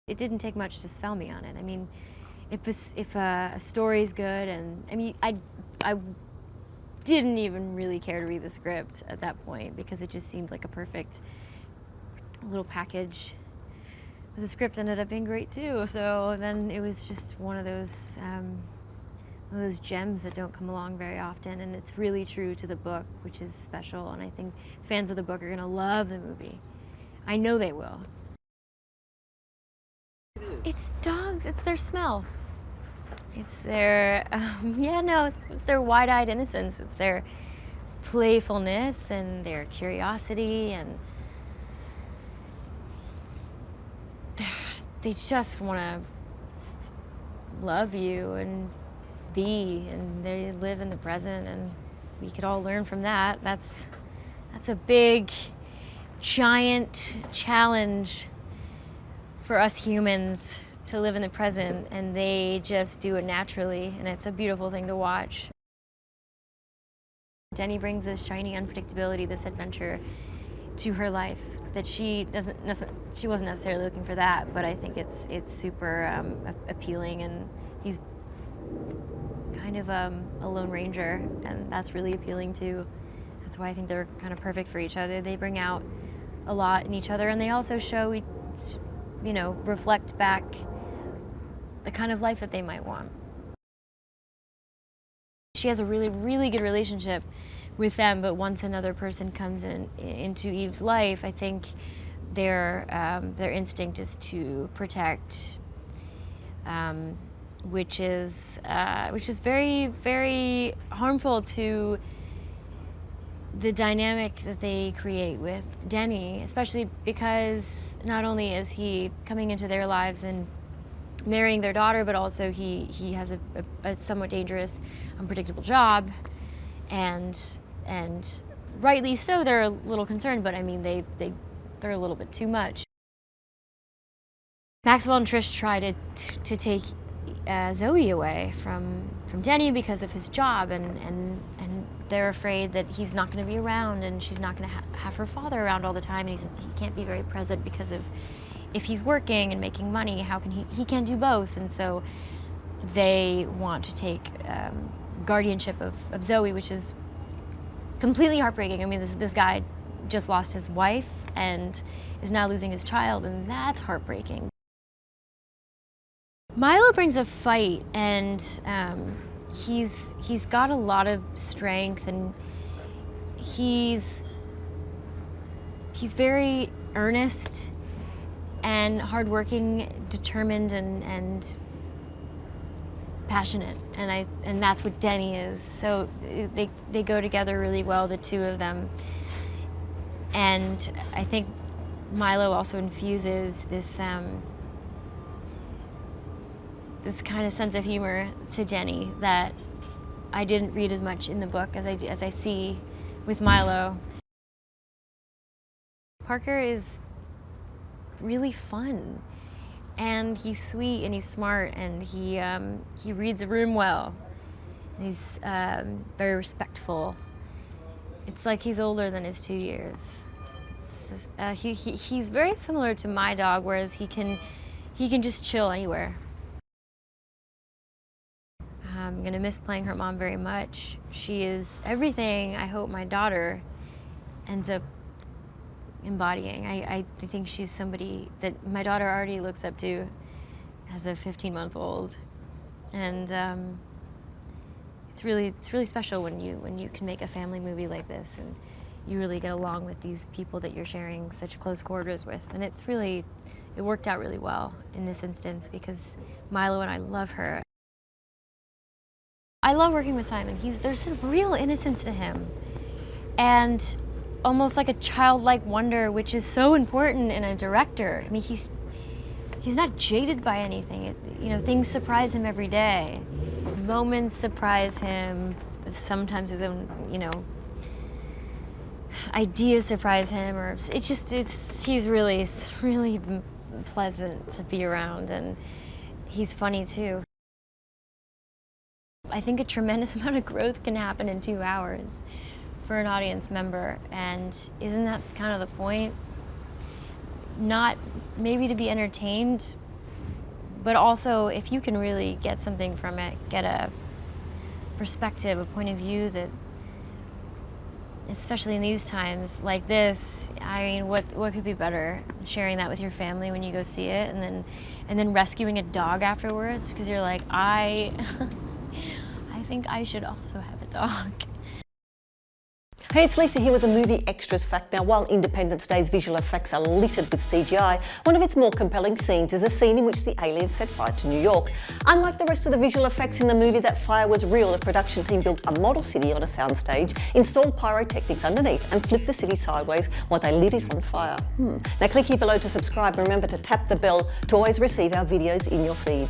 It didn't take much to sell me on it. I mean, if a story's good, and I mean, I didn't even really care to read the script at that point because it just seemed like a perfect little package. But the script ended up being great too. So then it was just one of those gems that don't come along very often, and it's really true to the book, which is special. And I think fans of the book are gonna love the movie. I know they will. It's dogs. It's their smell. It's their, it's their wide-eyed innocence. It's their playfulness and their curiosity, and they just want to love you and be, and they live in the present, and we could all learn from that. That's a big, giant challenge for us humans to live in the present, and they just do it naturally, and it's a beautiful thing to watch. Denny brings this shiny unpredictability, this adventure to her life that she wasn't necessarily looking for that, but I think it's super appealing, and he's kind of a lone ranger, and that's really appealing too. That's why I think they're kind of perfect for each other. They bring out a lot in each other, and they also show, reflect back the kind of life that they might want. She has a really, really good relationship with them, but once another person comes into Eve's life, I think their instinct is to protect, which is very, very harmful to the dynamic that they create with Denny, especially because not only is he coming into their lives and marrying their daughter, but also he has a somewhat dangerous, unpredictable job, and rightly so, they're a little concerned, but I mean, they're a little bit too much. Maxwell and Trish try to take Zoe away from Denny because of his job, and they're afraid that he's not going to be around, and she's not going to have her father around all the time, and he can't be very present because of, if he's working and making money, how can he can't do both, and so they want to take guardianship of Zoe, which is completely heartbreaking. I mean, this guy just lost his wife and is now losing his child, and that's heartbreaking. Milo brings a fight, and he's got a lot of strength, and he's very earnest and hardworking, determined, and passionate, and that's what Denny is. So they go together really well, the two of them. And I think Milo also infuses this this kind of sense of humor to Denny that I didn't read as much in the book as I see with Milo. Parker is really fun, and he's sweet, and he's smart, and he reads a room well. He's very respectful. It's like he's older than his 2 years. He's very similar to my dog, whereas he can just chill anywhere. I'm gonna miss playing her mom very much. She is everything I hope my daughter ends up embodying. I think she's somebody that my daughter already looks up to as a 15-month-old, and it's really special when you can make a family movie like this, and you really get along with these people that you're sharing such close quarters with, and it worked out really well in this instance because Milo and I love her. I love working with Simon. There's a real innocence to him, and almost like a childlike wonder, which is so important in a director. I mean, he's not jaded by anything. Things surprise him every day. Moments surprise him. Sometimes his own, ideas surprise him, or he's really pleasant to be around, and he's funny too. I think a tremendous amount of growth can happen in 2 hours for an audience member, and isn't that kind of the point? Not maybe to be entertained, but also if you can really get something from it, get a perspective, a point of view that, especially in these times like this, I mean, what could be better? Sharing that with your family when you go see it, and then rescuing a dog afterwards, because you're like, I think I should also have a dog. Hey, it's Lisa here with a movie extras fact. Now, while Independence Day's visual effects are littered with CGI, one of its more compelling scenes is a scene in which the aliens set fire to New York. Unlike the rest of the visual effects in the movie, that fire was real. The production team built a model city on a soundstage, installed pyrotechnics underneath, and flipped the city sideways while they lit it on fire. Now, click here below to subscribe, and remember to tap the bell to always receive our videos in your feed.